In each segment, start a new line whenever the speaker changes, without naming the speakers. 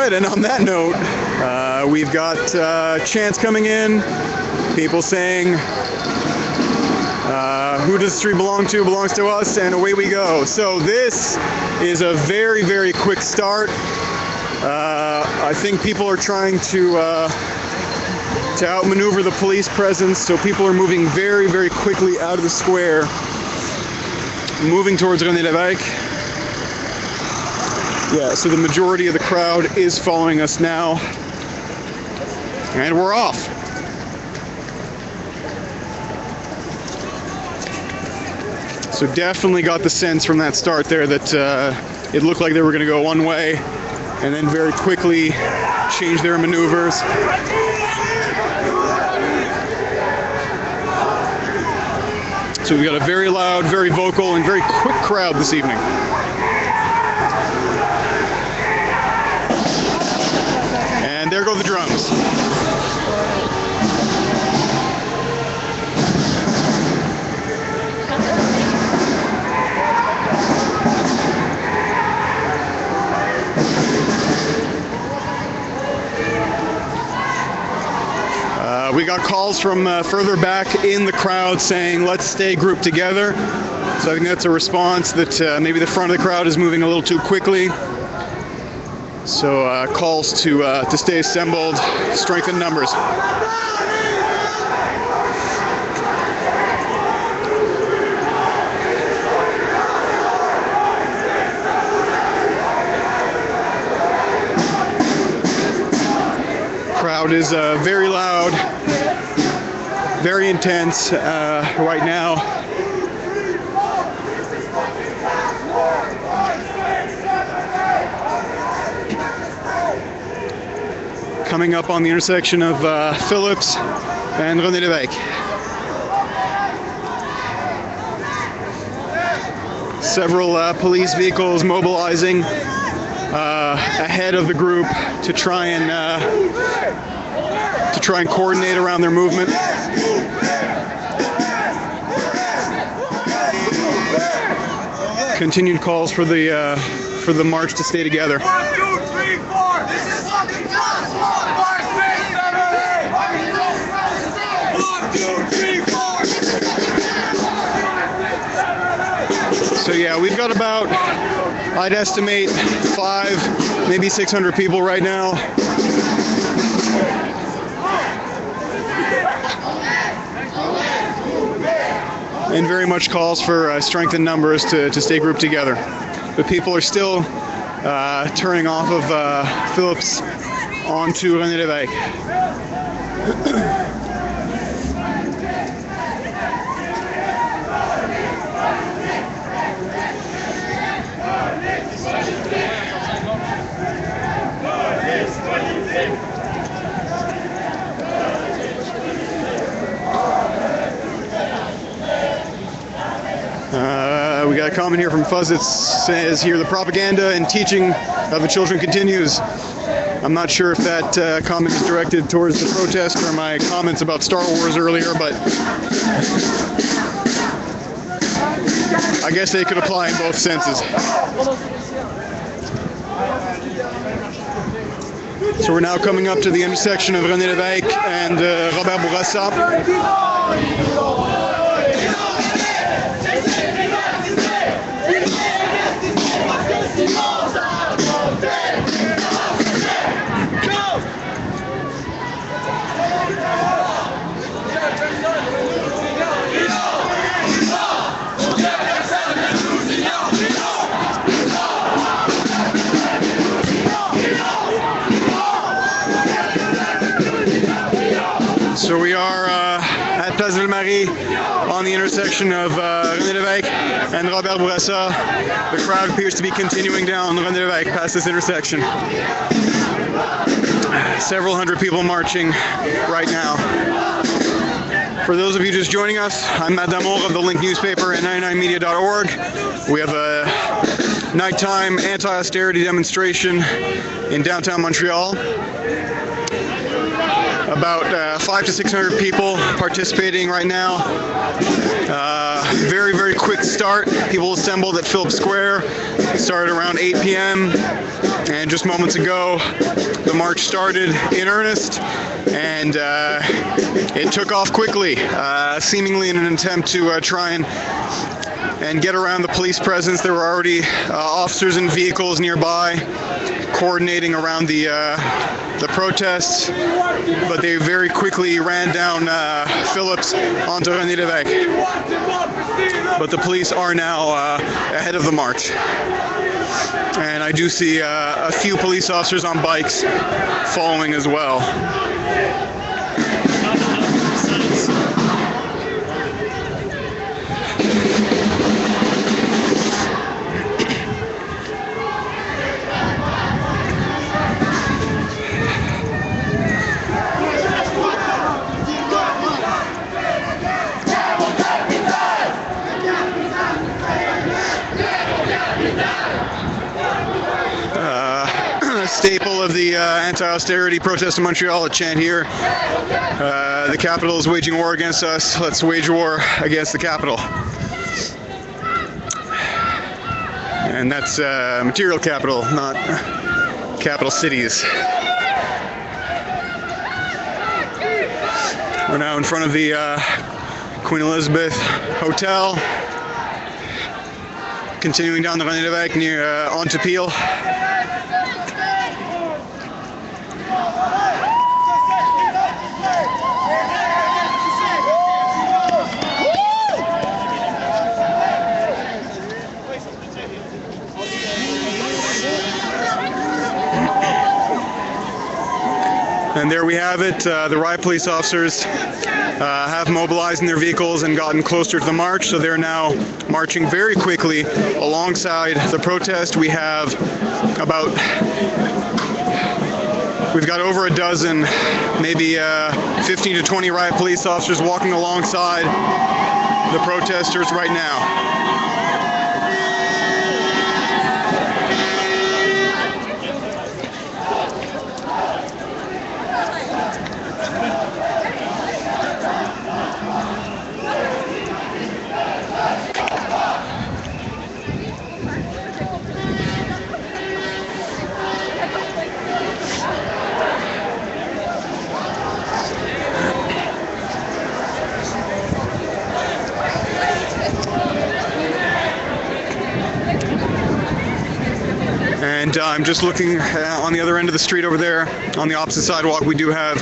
right, and on that note, we've got chants coming in, people saying, who does the street belong to? Belongs to us, and away we go. So this is a very, very quick start. I think people are trying to outmaneuver the police presence, so people are moving very, very quickly out of the square, moving towards René Lévesque. Yeah, so the majority of the crowd is following us now, and we're off. So definitely got the sense from that start there that it looked like they were going to go one way and then very quickly change their maneuvers. So we got a very loud, very vocal, and very quick crowd this evening. And there go the drums. We got calls from further back in the crowd saying, let's stay grouped together. So I think that's a response that maybe the front of the crowd is moving a little too quickly. So calls to stay assembled, strengthen numbers. Crowd is very loud, very intense right now. Coming up on the intersection of Phillips and René Lévesque. Several police vehicles mobilizing ahead of the group to try and coordinate around their movement. Continued calls for the march to stay together.
1, 2, 3, 4. This is fucking class. 1, 2, 3, 4.
So yeah, we've got about, I'd estimate, 500, maybe 600 people right now. And very much calls for strength in numbers to stay grouped together. But people are still turning off of Phillips onto René Lévesque. We got a comment here from Fuzz that says here, the propaganda and teaching of the children continues. I'm not sure if that comment is directed towards the protest or my comments about Star Wars earlier, but I guess they could apply in both senses. So we're now coming up to the intersection of René Lévesque and Robert Bourassa. So we are at Place Ville-Marie on the intersection of René Lévesque and Robert Bourassa. The crowd appears to be continuing down René Lévesque past this intersection. Several hundred people marching right now. For those of you just joining us, I'm Matt Damour of the Link newspaper at 99media.org. We have a nighttime anti-austerity demonstration in downtown Montreal. about 500 to 600 people participating right now. Very, very quick start. People assembled at Phillips Square. It started around 8 p.m. and just moments ago the march started in earnest, and it took off quickly, seemingly in an attempt to try and get around the police presence. There were already officers in vehicles nearby coordinating around the protests, but they very quickly ran down Phillips onto René Lévesque. But the police are now ahead of the march. And I do see a few police officers on bikes following as well. Staple of the anti-austerity protest in Montreal, a chant here. The capital is waging war against us. Let's wage war against the capital. And that's material capital, not capital cities. We're now in front of the Queen Elizabeth Hotel. Continuing down the René Lévesque near Montreal. And there we have it. The riot police officers have mobilized in their vehicles and gotten closer to the march, so they're now marching very quickly alongside the protest. We've got over a dozen, maybe 15 to 20 riot police officers walking alongside the protesters right now. And I'm just looking on the other end of the street over there, on the opposite sidewalk. We do have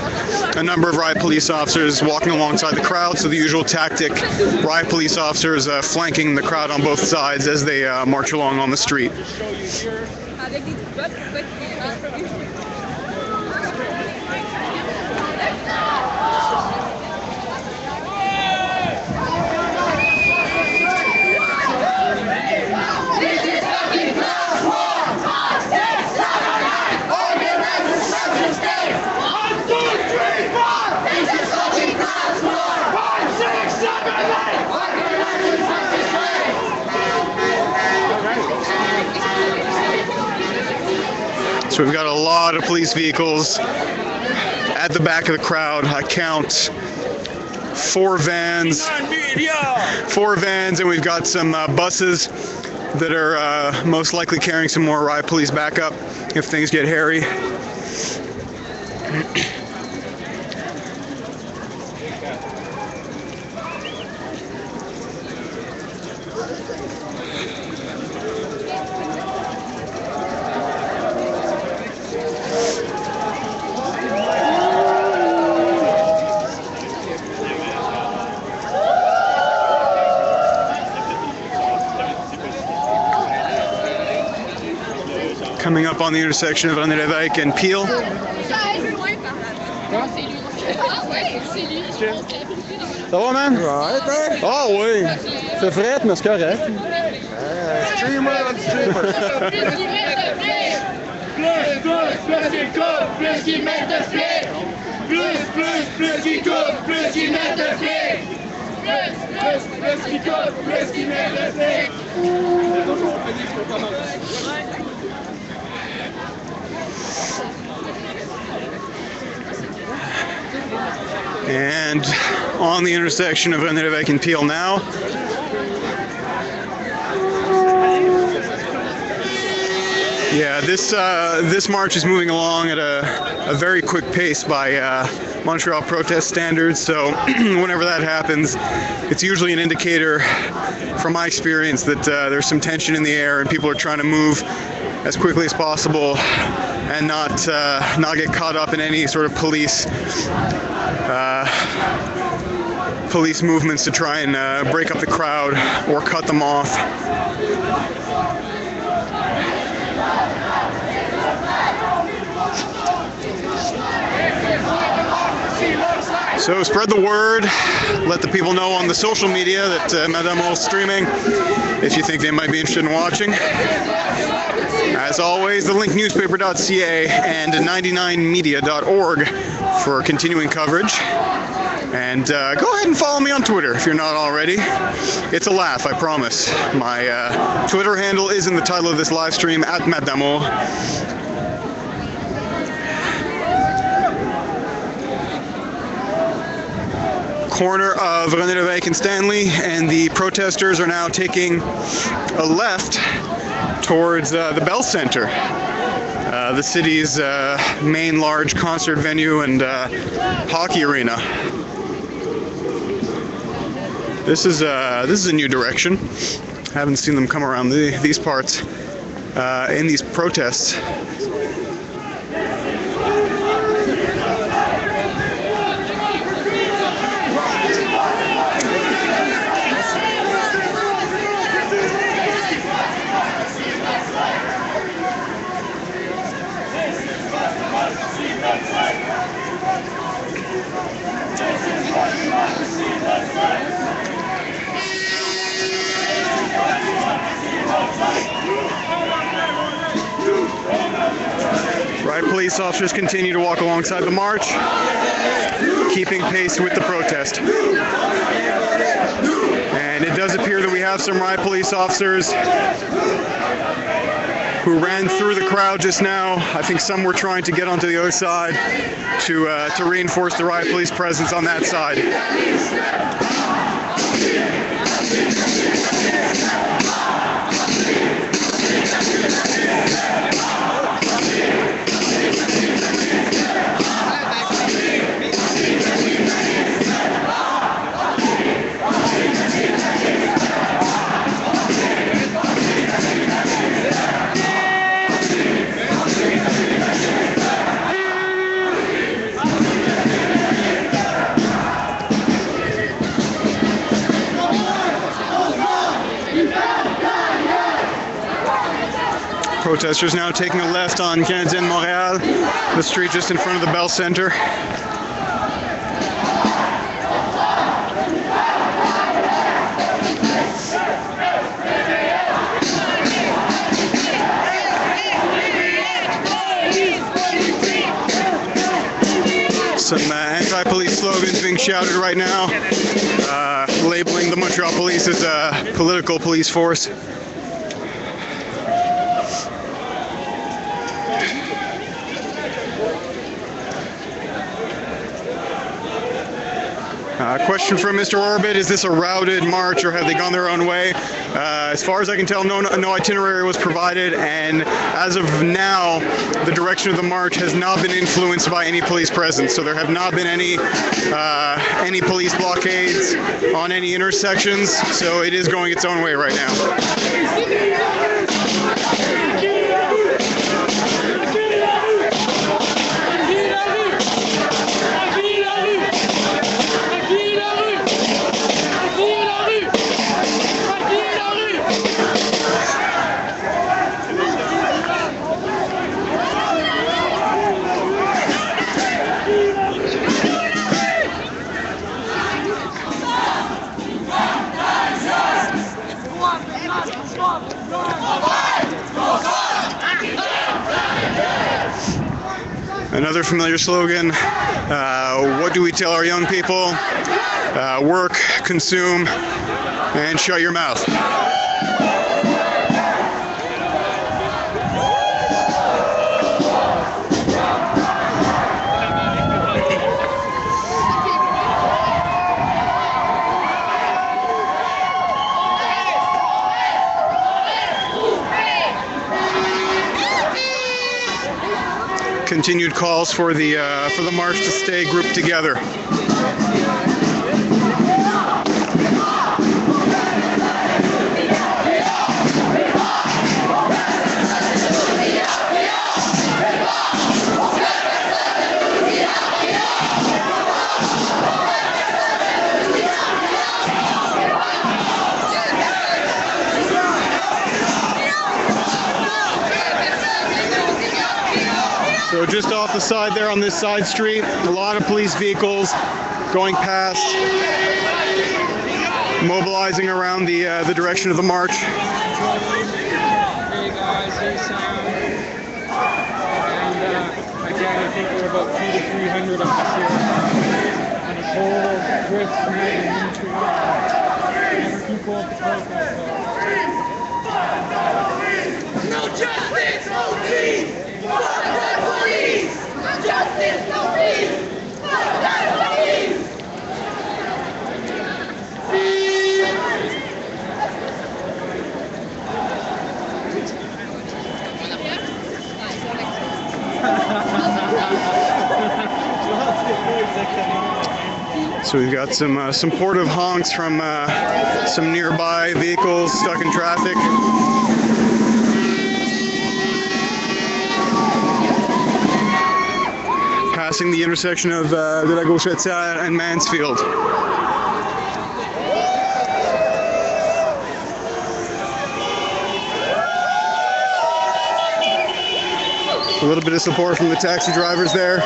a number of riot police officers walking alongside the crowd. So the usual tactic, riot police officers flanking the crowd on both sides as they march along on the street. So we've got a lot of police vehicles at the back of the crowd. I count 4 vans, and we've got some buses that are most likely carrying some more riot police backup if things get hairy. Coming up on the intersection of René Lévesque and Peel. Ça va, man?
Ouais, toi?
Ah oui! C'est frais, mais c'est correct.
Streamer on streamer.
Plus qu'ils coupent, plus qu'ils mettent de flics. Plus qu'ils coupent, plus qu'ils mettent de flics. Plus qu'ils coupent, plus qu'ils mettent de flics.
And on the intersection of Rennerwijk and Peel now. Yeah, this march is moving along at a very quick pace by Montreal protest standards. So whenever that happens, it's usually an indicator, from my experience, that there's some tension in the air and people are trying to move as quickly as possible and not get caught up in any sort of police movements to try and break up the crowd or cut them off. So spread the word, let the people know on the social media that Madame is streaming if you think they might be interested in watching. As always, the link newspaper.ca and 99media.org for continuing coverage. And go ahead and follow me on Twitter if you're not already. It's a laugh, I promise. My Twitter handle is in the title of this live stream, @Madamo. Corner of Rennerwijk and Stanley, and the protesters are now taking a left towards the Bell Center, the city's main large concert venue and hockey arena. This is a new direction. Haven't seen them come around these parts in these protests. Riot police officers continue to walk alongside the march, keeping pace with the protest. And it does appear that we have some riot police officers who ran through the crowd just now. I think some were trying to get onto the other side to reinforce the riot police presence on that side. Protesters now taking a left on Canadien Montreal, the street just in front of the Bell Center. Some anti-police slogans being shouted right now, labeling the Montreal police as a political police force. Question from Mr. Orbit, is this a routed march or have they gone their own way? As far as I can tell, no itinerary was provided, and as of now, the direction of the march has not been influenced by any police presence. So there have not been any police blockades on any intersections, so it is going its own way right now. Another familiar slogan, what do we tell our young people? Work, consume, and shut your mouth. continued calls for the march to stay grouped together. So just off the side there on this side street, a lot of police vehicles going past, mobilizing around the direction of the march.
Hey guys, hey Sam. And again, I think we're about 200 to 300 of us here on a whole drift night in Montreal. Never too cold to protest though.
No justice, no peace! Fuck that police! No justice, no peace! Fuck that police!
So we've got some supportive honks from some nearby vehicles stuck in traffic. Passing the intersection of de la Gauchetière and Mansfield. A little bit of support from the taxi drivers there.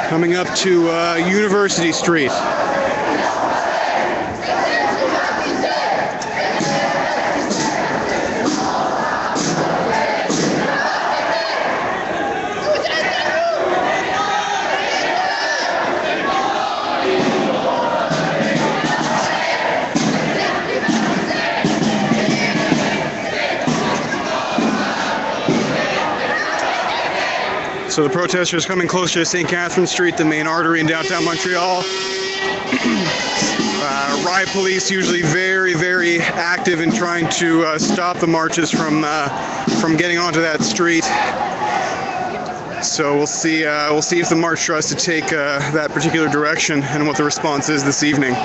Coming up to University Street. So the protesters coming closer to St. Catherine Street, the main artery in downtown Montreal. Riot police usually very, very active in trying to stop the marches from getting onto that street. So we'll see if the march tries to take that particular direction and what the response is this evening.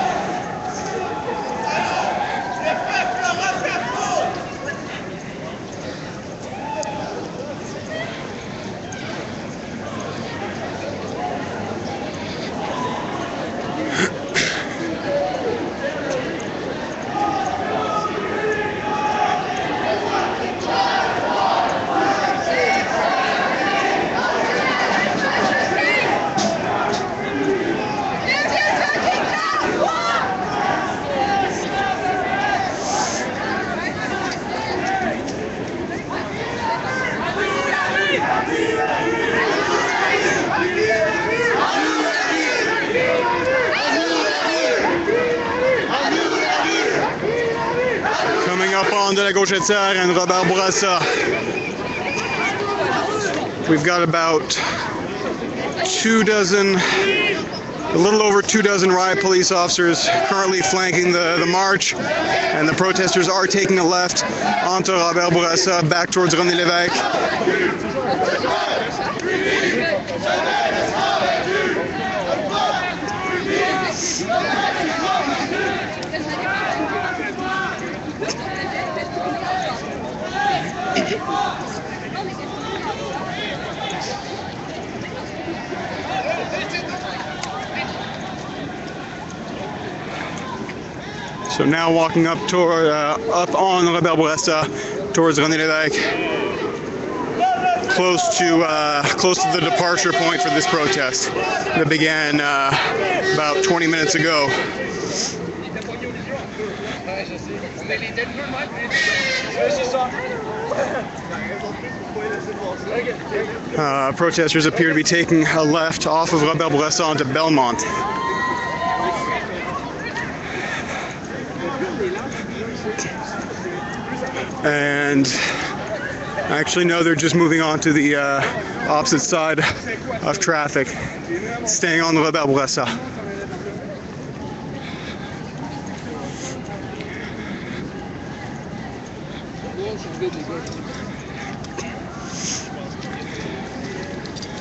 Coming up on de la Gauchetière and Robert Bourassa. We've got about 24, a little over 24 riot police officers currently flanking the march, and the protesters are taking a left onto Robert Bourassa back towards René Lévesque. So now walking up toward up on Robert Bourassa towards René Lévesque, close to the departure point for this protest that began about 20 minutes ago. Protesters appear to be taking a left off of Robert Bourassa onto Belmont. And actually, no, they're just moving on to the opposite side of traffic, staying on the Robert Bourassa.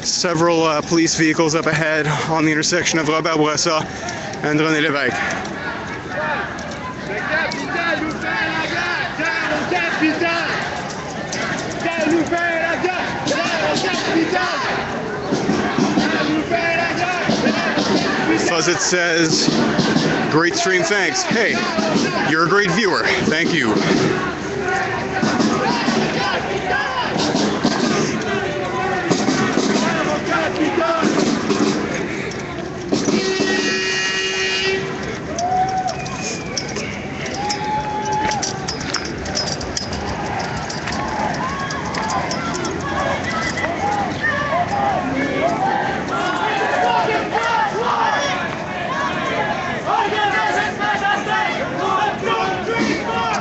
Several police vehicles up ahead on the intersection of Robert Bourassa and René Lévesque. Fuzzit says, great stream, thanks. Hey, you're a great viewer. Thank you.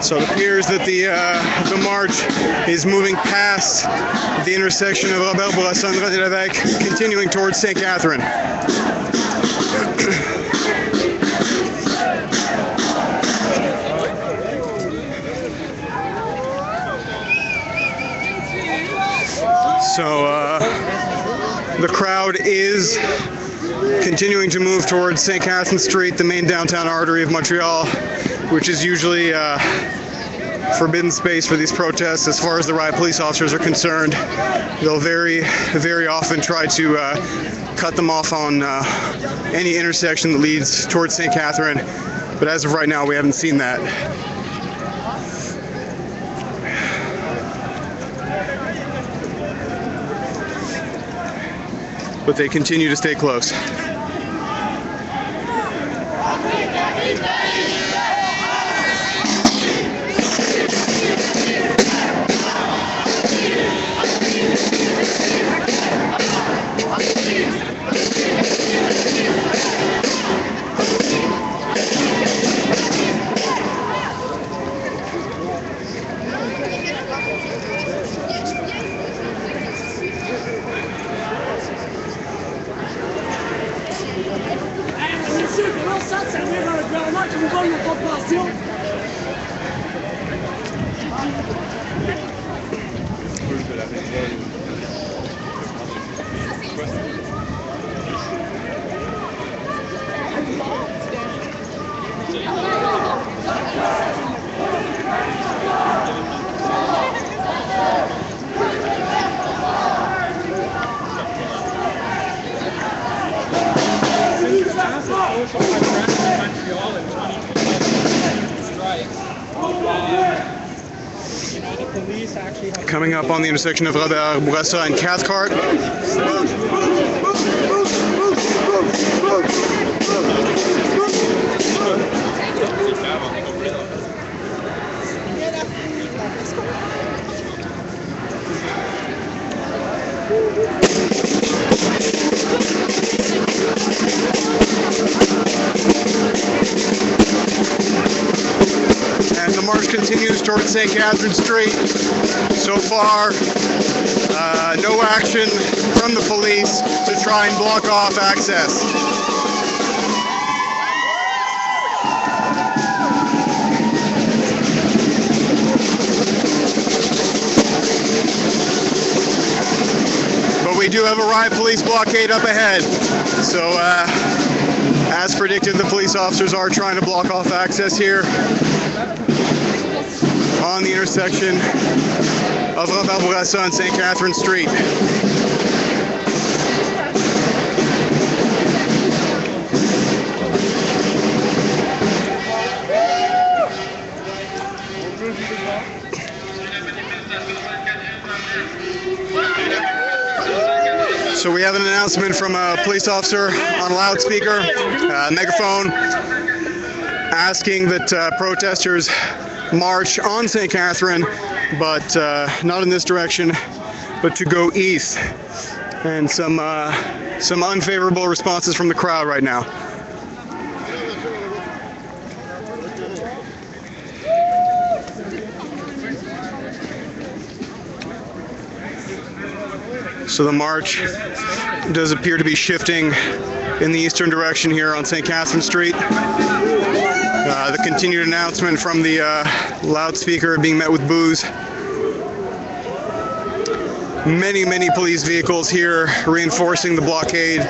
So it appears that the march is moving past the intersection of Robert Bourassa and René Lévesque, continuing towards St. Catherine. So the crowd is continuing to move towards St. Catherine Street, the main downtown artery of Montreal, which is usually forbidden space for these protests. As far as the riot police officers are concerned, they'll very, very often try to cut them off on any intersection that leads towards St. Catherine. But as of right now, we haven't seen that. But they continue to stay close.
Montreal in 2012 strikes. The police actually have
Coming up on the intersection of Robert Bourassa and Cathcart. And the march continues towards St. Catherine Street. So far, no action from the police to try and block off access. But we do have a riot police blockade up ahead. So, as predicted, the police officers are trying to block off access here on the intersection of Robert Bourassa and St. Catherine Street. So we have an announcement from a police officer on a loudspeaker, megaphone, asking that protesters march on St. Catherine, but not in this direction, but to go east. And some unfavorable responses from the crowd right now. So the march does appear to be shifting in the eastern direction here on St. Catherine Street. The continued announcement from the loudspeaker being met with boos. Many police vehicles here reinforcing the blockade.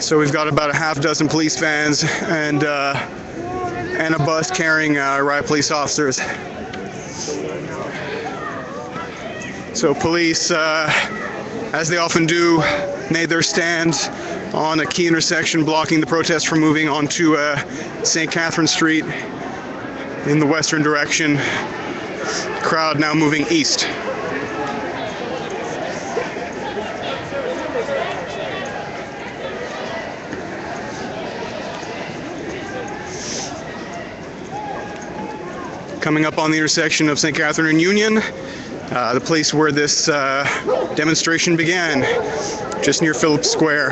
So we've got about a half dozen police vans and a bus carrying riot police officers. So police, as they often do, made their stand on a key intersection blocking the protest from moving onto St. Catherine Street in the western direction. Crowd now moving east. Coming up on the intersection of St. Catherine and Union, the place where this demonstration began, just near Phillips Square.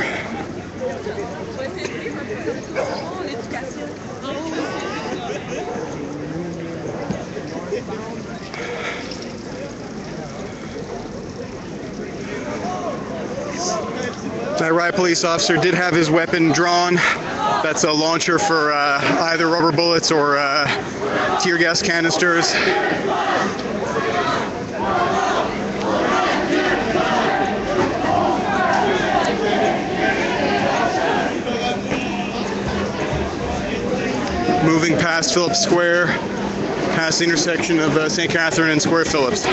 That riot police officer did have his weapon drawn. That's a launcher for either rubber bullets or tear gas canisters. Moving past Phillips Square, past the intersection of St. Catherine and Square Phillips.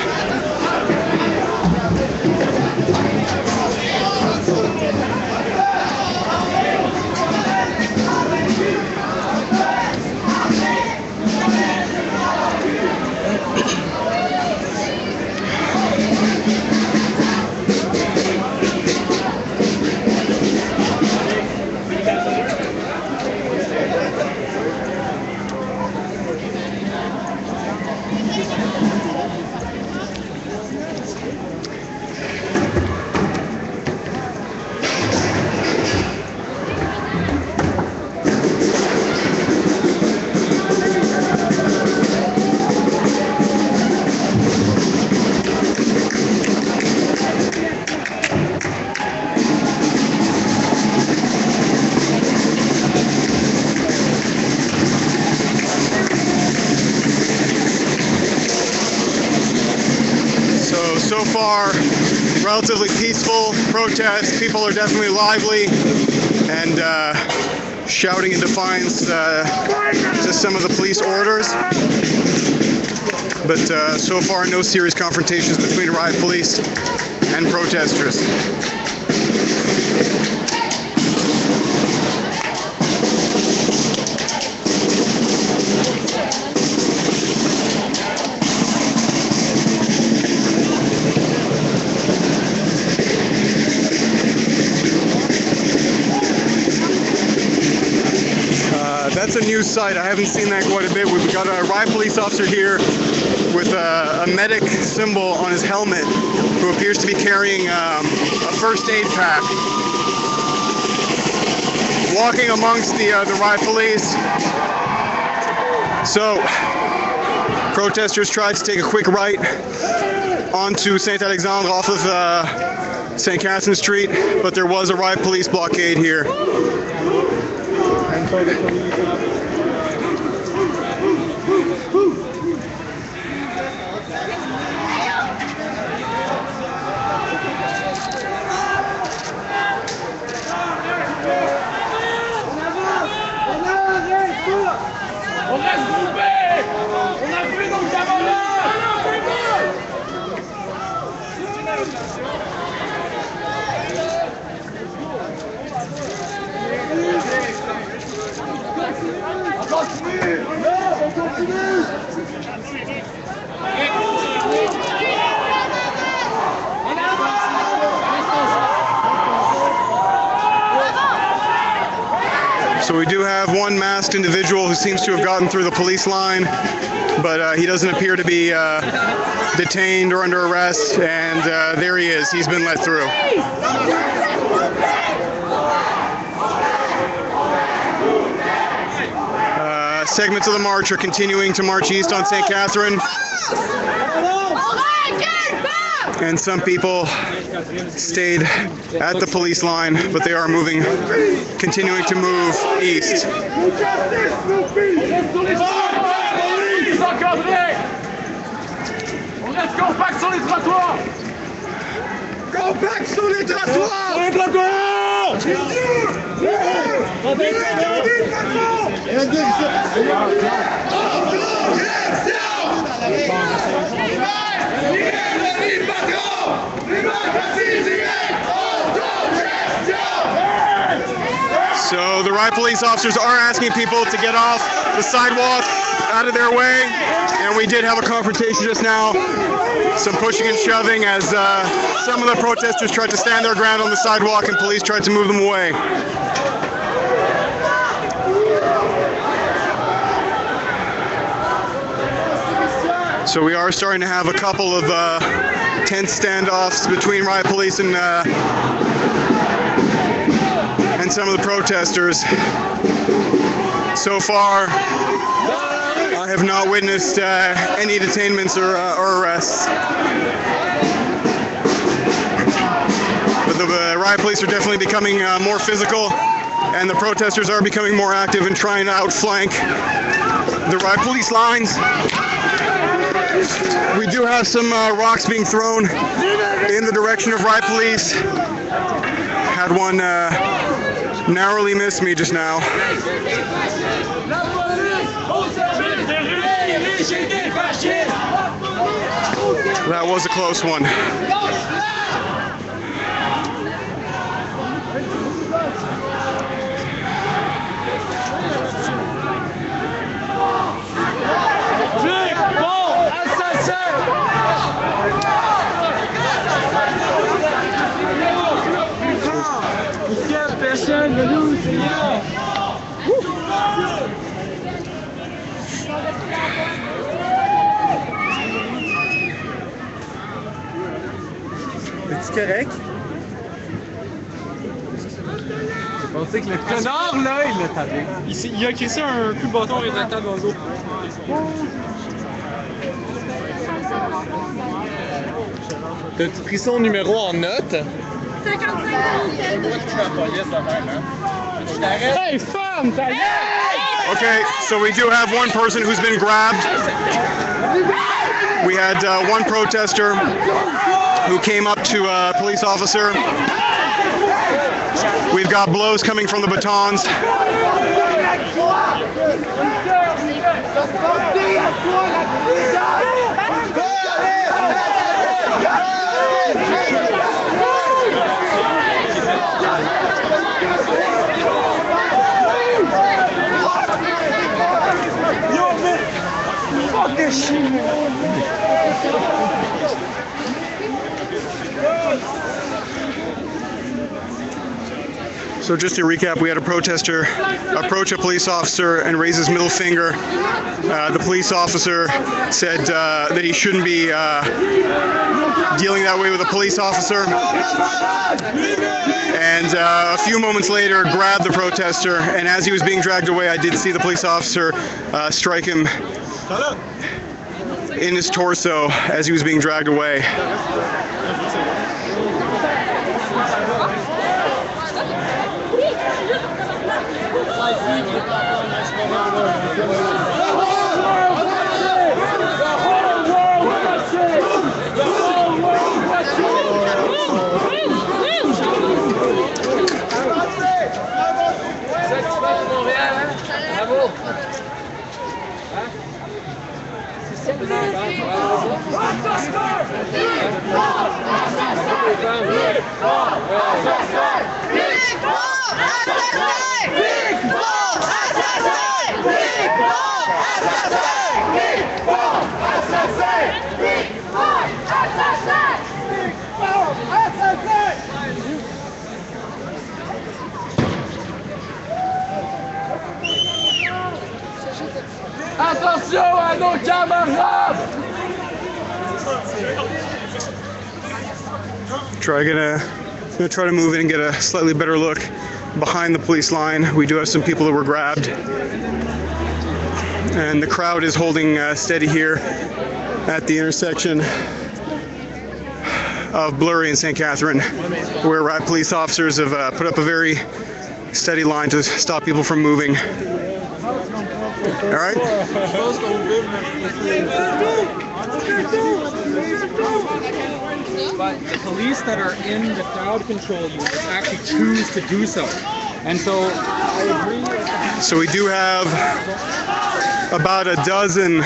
So far, relatively peaceful protest. People are definitely lively and shouting in defiance to some of the police orders. But so far, no serious confrontations between riot police and protesters. That's a new sight. I haven't seen that quite a bit. We've got a riot police officer here with a medic symbol on his helmet who appears to be carrying a first aid pack. Walking amongst the riot police. So, protesters tried to take a quick right onto Saint Alexandre off of St. Catherine Street, but there was a riot police blockade here.
And so the police
On reste groupé. On a pris nos camarades.
So we do have one masked individual who seems to have gotten through the police line, but he doesn't appear to be detained or under arrest, and there he is. He's been let through. Segments of the march are continuing to march east on St. Catherine. And some people stayed at the police line, but they are continuing to move east.
Compact sur les trottoirs!
So the riot police officers are asking people to get off the sidewalk, out of their way, and we did have a confrontation just now. Some pushing and shoving as some of the protesters tried to stand their ground on the sidewalk and police tried to move them away. So we are starting to have a couple of tense standoffs between riot police and some of the protesters. So far, I have not witnessed any detainments or arrests. But the riot police are definitely becoming more physical, and the protesters are becoming more active and trying to outflank the riot police lines. We do have some rocks being thrown in the direction of riot police. Had one narrowly miss me just now. That was a close one.
Personne ne nous signale.
Es-tu correct? J'ai pensé que le connard, là, il l'a tapé.
Il a crissé un coup de bâton rétractable dans le dos.
T'as-tu pris son numéro en note?
55
Hey, femme, ta gueule!
Okay, so we do have one person who's been grabbed. We had one protester who came up to a police officer. We've got blows coming from the batons.
Fuck this shit, man.
So just to recap, we had a protester approach a police officer and raise his middle finger. The police officer said that he shouldn't be dealing that way with a police officer. And a few moments later, grabbed the protester, and as he was being dragged away, I did see the police officer strike him in his torso as he was being dragged away.
Attention à nos camarades!
Gonna try to move in and get a slightly better look behind the police line. We do have some people that were grabbed, and the crowd is holding steady here at the intersection of Blurry and St. Catherine, where police officers have put up a very steady line to stop people from moving. All right.
But the police that are in the crowd control units actually choose to do so. And so I agree.
So we do have about a dozen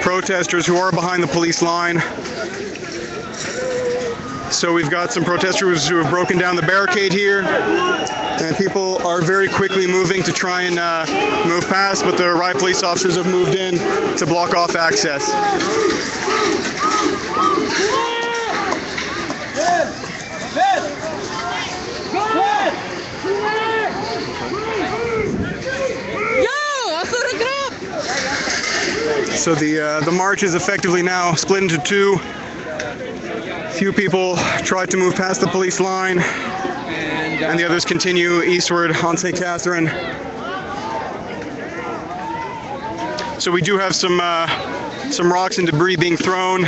protesters who are behind the police line. So we've got some protesters who have broken down the barricade here, and people are very quickly moving to try and move past, but the riot police officers have moved in to block off access. So the march is effectively now split into two. Few people try to move past the police line, and the others continue eastward on St. Catherine. So we do have some rocks and debris being thrown.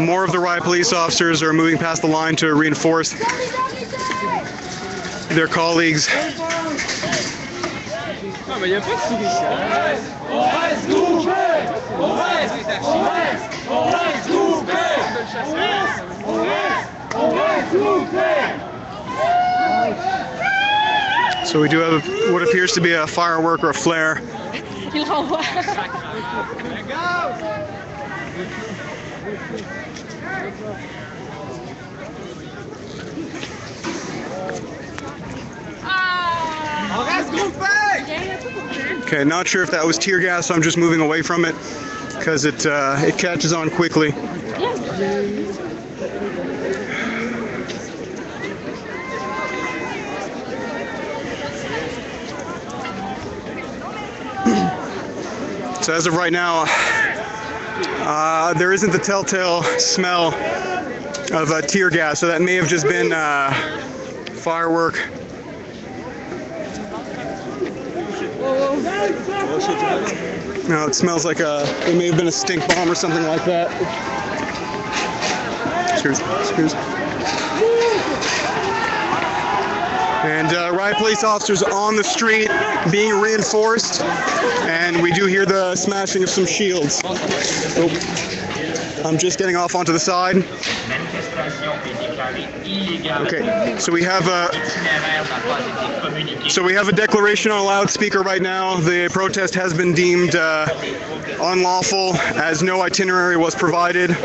More of the riot police officers are moving past the line to reinforce their colleagues. So we do have what appears to be a firework or a flare. Okay, not sure if that was tear gas, so I'm just moving away from it because it catches on quickly. So as of right now, there isn't the telltale smell of tear gas, so that may have just been firework. No, it smells like it may have been a stink bomb or something like that. Excuse. And riot police officers on the street being reinforced, and we do hear the smashing of some shields. Oh. I'm just getting off onto the side. Okay, so we have a declaration on a loudspeaker right now. The protest has been deemed unlawful as no itinerary was provided.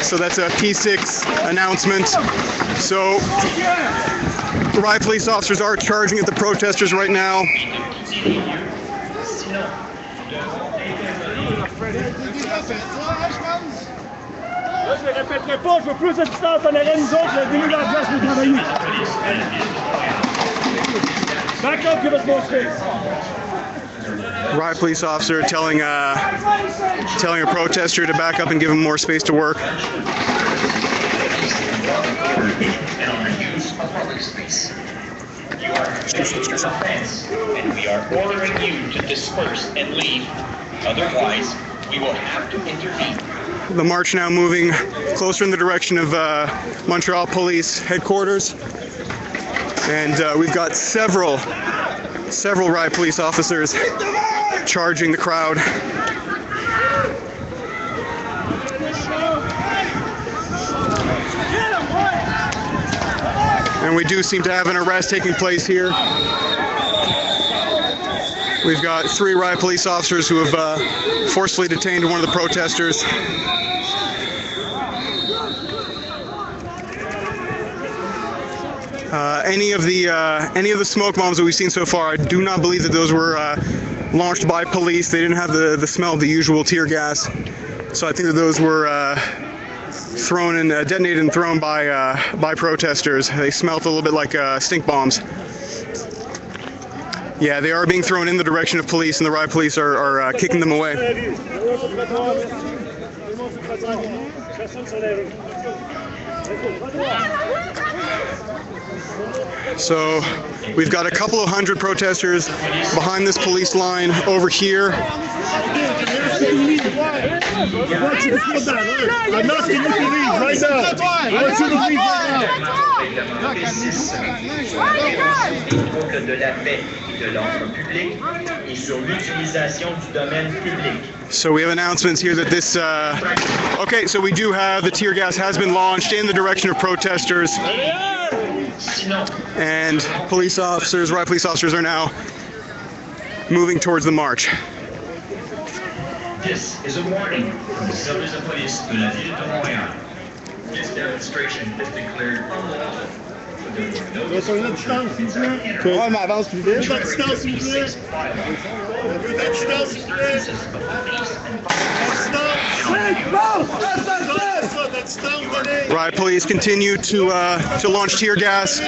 So that's a P6 announcement. So the riot police officers are charging at the protesters right now.
Je ne répéterai pas, je veux plus d'assistance en arrière, nous autres, on est venus dans la place pour travailler. Back up, give us more space.
Riot police officer telling a protester to back up and give him more space to work.
You are respecting the fence, and we are ordering you to disperse and leave. Otherwise, we will have to intervene.
The march now moving closer in the direction of Montreal Police headquarters, and we've got several riot police officers charging the crowd. And we do seem to have an arrest taking place here. We've got 3 riot police officers who have forcefully detained one of the protesters. Any of the smoke bombs that we've seen so far, I do not believe that those were launched by police. They didn't have the smell of the usual tear gas, so I think that those were thrown and detonated and thrown by protesters. They smelled a little bit like stink bombs. Yeah, they are being thrown in the direction of police, and the riot police are kicking them away. So we've got a couple of hundred protesters behind this police line over here. So we have announcements here that this, okay, so we do have the tear gas has been launched in the direction of protesters. And police officers, riot police officers are now moving towards the march.
This is a warning from the service of police de la ville de Montréal. This demonstration is declared unlawful.
Ouais, mais avance plus vite. Pas de distance, s'il vous plaît. Pas de distance, s'il vous plaît.
Riot police continue to launch tear gas.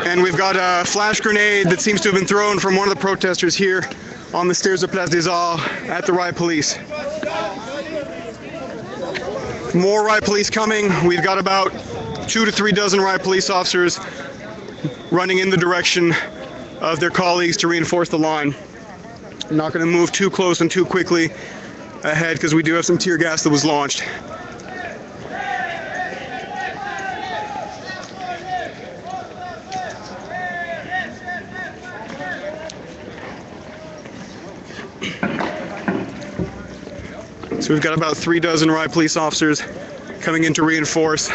And we've got a flash grenade that seems to have been thrown from one of the protesters here on the stairs of Place des Arts at the riot police. More riot police coming. We've got about 2 to 3 dozen riot police officers running in the direction of their colleagues to reinforce the line. I'm not going to move too close and too quickly ahead because we do have some tear gas that was launched. So we've got about 3 dozen riot police officers coming in to reinforce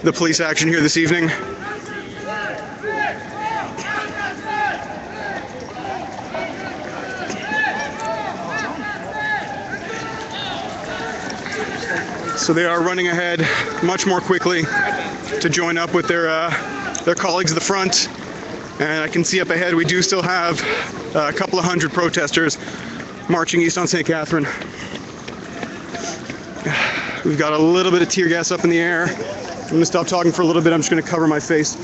the police action here this evening. So they are running ahead much more quickly to join up with their colleagues at the front. And I can see up ahead we do still have a couple of hundred protesters marching east on St. Catherine. We've got a little bit of tear gas up in the air. I'm going to stop talking for a little bit. I'm just going to cover my face.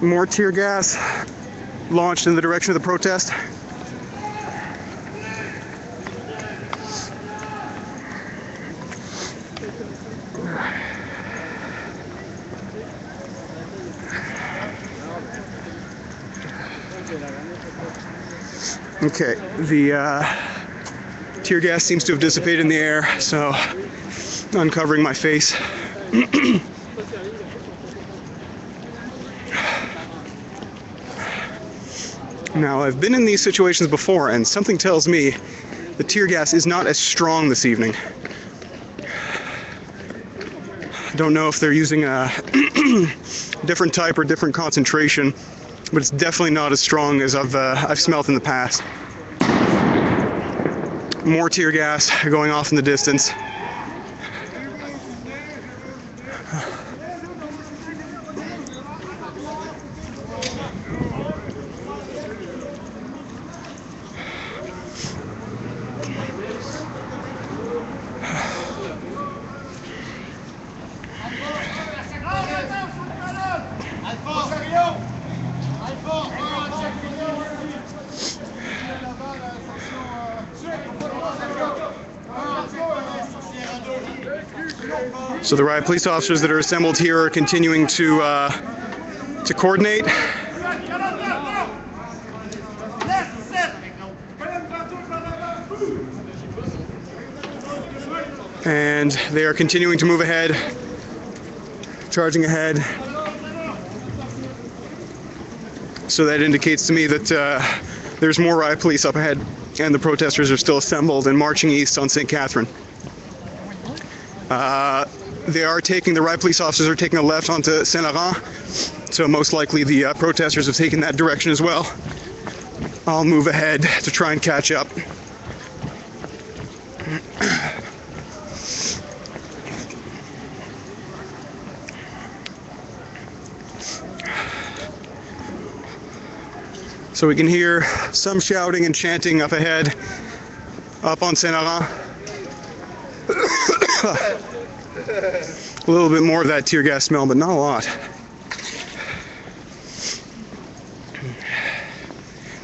More tear gas launched in the direction of the protest. Okay, the tear gas seems to have dissipated in the air, so uncovering my face. Now, I've been in these situations before, and something tells me the tear gas is not as strong this evening. Don't know if they're using a different type or different concentration, but it's definitely not as strong as I've smelt in the past. More tear gas going off in the distance. So the riot police officers that are assembled here are continuing to coordinate. And they are continuing to move ahead, charging ahead. So that indicates to me that there's more riot police up ahead, and the protesters are still assembled and marching east on St. Catherine. The riot police officers are taking a left onto Saint Laurent, so most likely the protesters have taken that direction as well. I'll move ahead to try and catch up. So we can hear some shouting and chanting up ahead, up on Saint Laurent. A little bit more of that tear gas smell, but not a lot.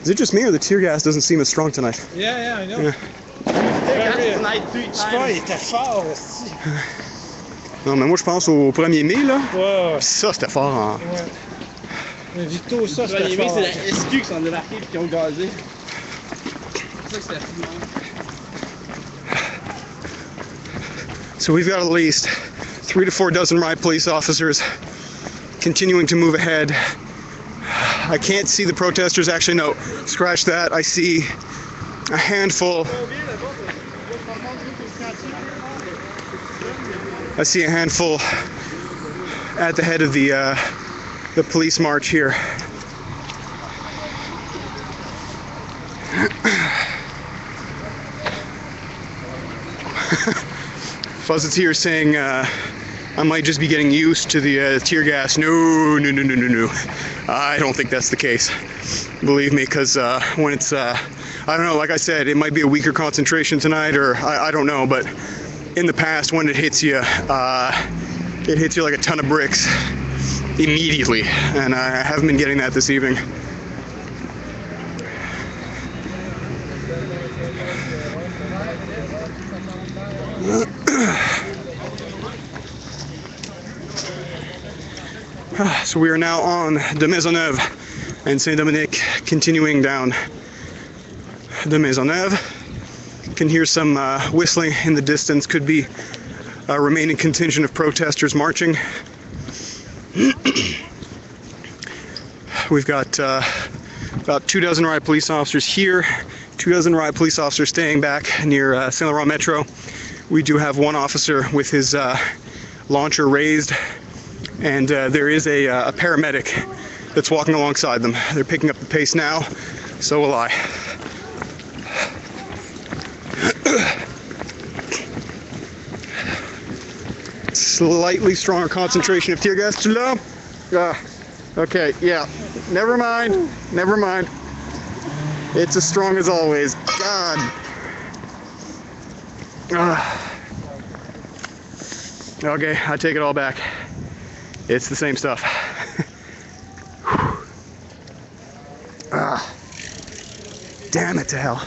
Is it just me or the tear gas doesn't seem as strong tonight?
Yeah, I know.
Yeah.
C'est pas, il était fort aussi.
Non, mais moi je pense au 1er mai, là.
Ouais.
Ça, c'était fort, hein.
Ouais. Mais Vito, ça,
Le
c'était
1er mai,
fort.
c'est la SQ qui sont débarqués et qui ont gazé. C'est ça que c'était fou.
So we've got at least 3 to 4 dozen riot police officers continuing to move ahead. I can't see the protesters. Actually, no, scratch that. I see a handful. I see a handful at the head of the police march here. Fuzz's here saying I might just be getting used to the tear gas. No. I don't think that's the case. Believe me, because when it's, I don't know, like I said, it might be a weaker concentration tonight, or I don't know, but in the past, when it hits you like a ton of bricks immediately, and I haven't been getting that this evening. So we are now on de Maisonneuve and Saint-Dominique, continuing down de Maisonneuve. Can hear some whistling in the distance. Could be a remaining contingent of protesters marching. We've got about 2 dozen riot police officers here, 2 dozen riot police officers staying back near Saint Laurent Metro. We do have one officer with his launcher raised, and there is a paramedic that's walking alongside them. They're picking up the pace now, so will I. Slightly stronger concentration of tear gas. Too low? Okay, yeah. Never mind. It's as strong as always. God. Okay, I take it all back. It's the same stuff. Damn it to hell.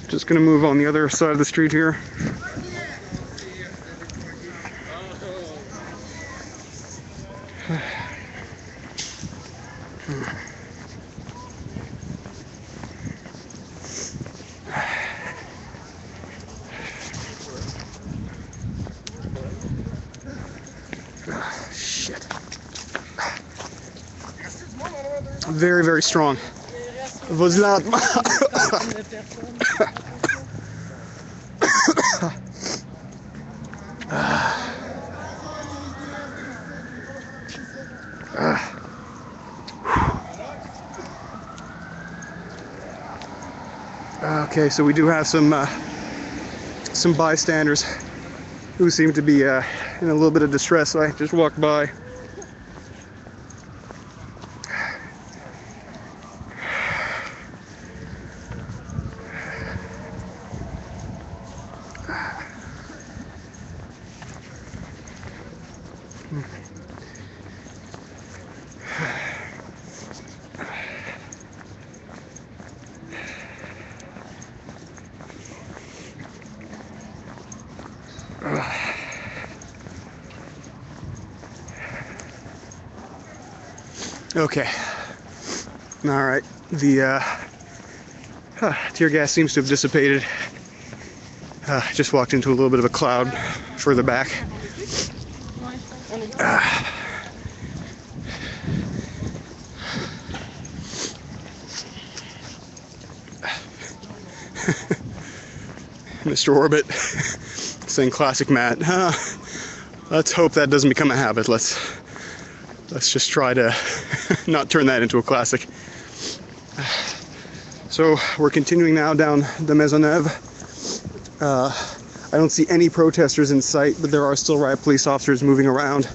Just gonna move on the other side of the street here. Shit. Very, very strong. Was loud. Okay, so we do have some bystanders who seem to be in a little bit of distress, so I just walked by. Okay. All right. The tear gas seems to have dissipated. Just walked into a little bit of a cloud further back. Mr. Orbit saying classic Matt. Let's hope that doesn't become a habit. Let's just try to not turn that into a classic. So we're continuing now down the Maisonneuve. I don't see any protesters in sight, but there are still riot police officers moving around.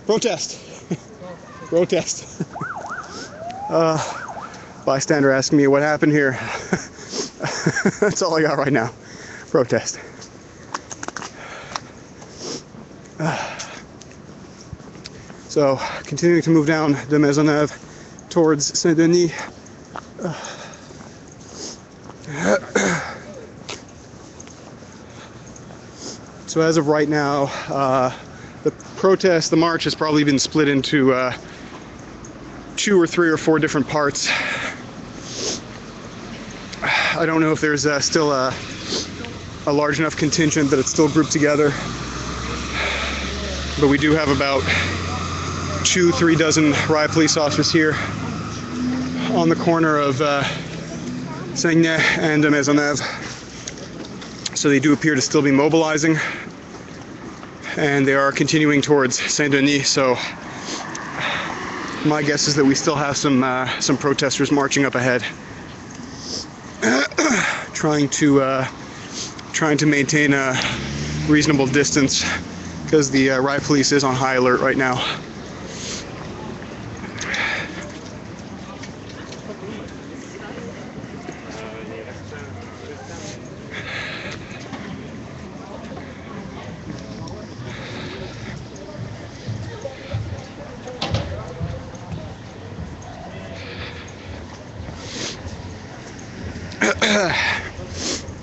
Protest! Protest! Bystander asking me what happened here. That's all I got right now. Protest. So, continuing to move down the Maisonneuve towards Saint-Denis. So as of right now, the march has probably been split into 2 or 3 or 4 different parts. I don't know if there's still a large enough contingent that it's still grouped together, but we do have about 2-3 dozen riot police officers here on the corner of Saint-Denis and Maisonneuve. So they do appear to still be mobilizing, and they are continuing towards Saint-Denis. So my guess is that we still have some protesters marching up ahead, trying to maintain a reasonable distance because the riot police is on high alert right now.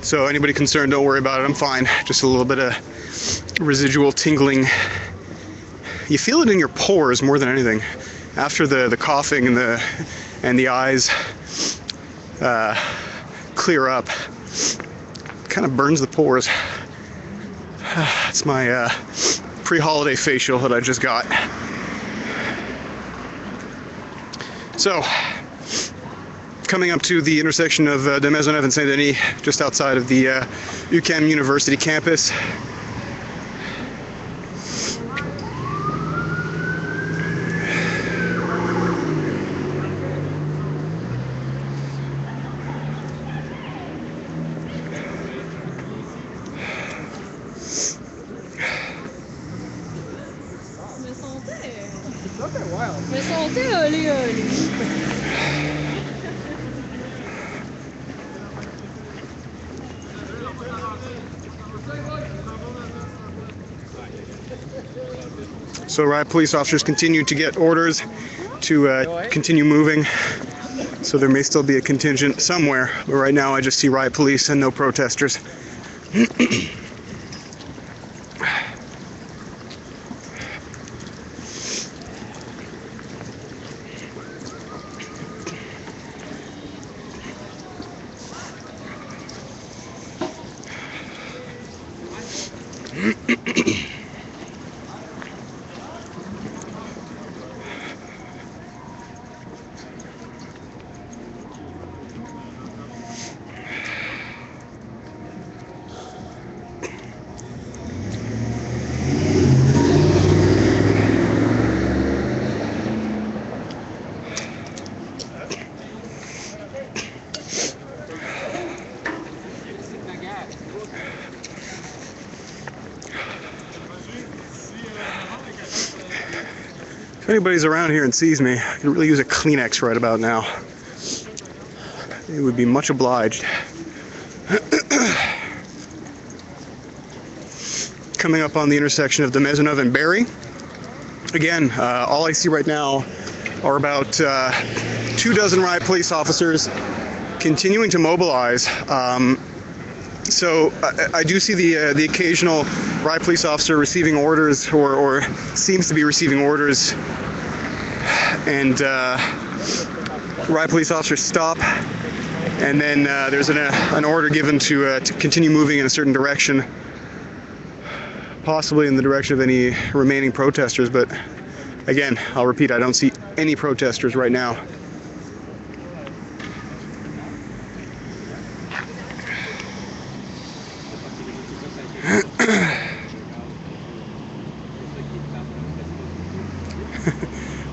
So anybody concerned, don't worry about it. I'm fine. Just a little bit of residual tingling. You feel it in your pores more than anything. After the coughing and the eyes clear up, it kind of burns the pores. It's my pre-holiday facial that I just got. So, coming up to the intersection of de Maisonneuve and Saint-Denis, just outside of the UQAM University campus.
Mais santé, allez, allez.
So riot police officers continue to get orders to continue moving. So there may still be a contingent somewhere, but right now I just see riot police and no protesters. If anybody's around here and sees me, I could really use a Kleenex right about now. It would be much obliged. Coming up on the intersection of de Maisonneuve and Barry. Again, all I see right now are about 2 dozen riot police officers continuing to mobilize. So I do see the occasional riot police officer receiving orders, or seems to be receiving orders, and riot police officers stop, and then there's an order given to continue moving in a certain direction, possibly in the direction of any remaining protesters, but again, I'll repeat, I don't see any protesters right now.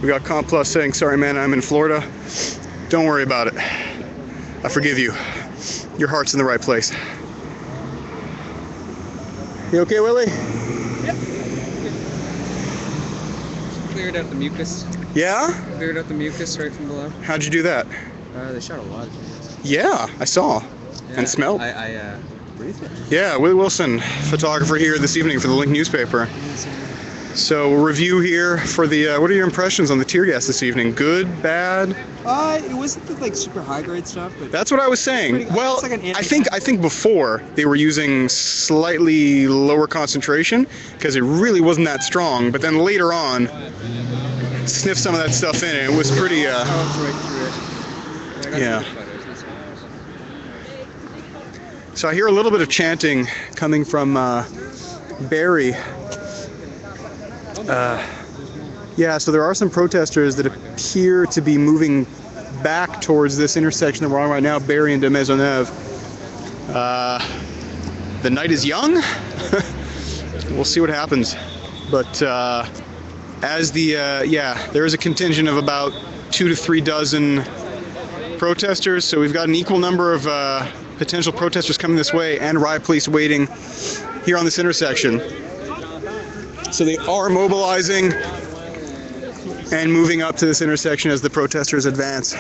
We got Comp Plus saying, sorry man, I'm in Florida. Don't worry about it. I forgive you. Your heart's in the right place. You okay, Willie?
Yep. Cleared out the mucus.
Yeah?
Cleared out the mucus right from below.
How'd you do that?
They shot a lot of things.
Yeah, I saw.
Yeah,
and smelled.
I breathed it.
Yeah, Willie Wilson, photographer here this evening for the Link newspaper. So, review here for the, what are your impressions on the tear gas this evening? Good, bad?
It wasn't the, like, super high grade stuff, but
That's what I was saying.
pretty-
Well,
it's like an
I think before they were using slightly lower concentration because it really wasn't that strong. But then later on, sniffed some of that stuff in and it was pretty.
oh, it's right through it.
Yeah. So I hear a little bit of chanting coming from Barrie. Yeah, so there are some protesters that appear to be moving back towards this intersection that we're on right now, Barrie and de Maisonneuve. The night is young. We'll see what happens. But as the, there is a contingent of about 2 to 3 dozen protesters, so we've got an equal number of potential protesters coming this way and riot police waiting here on this intersection. So they are mobilizing and moving up to this intersection as the protesters advance.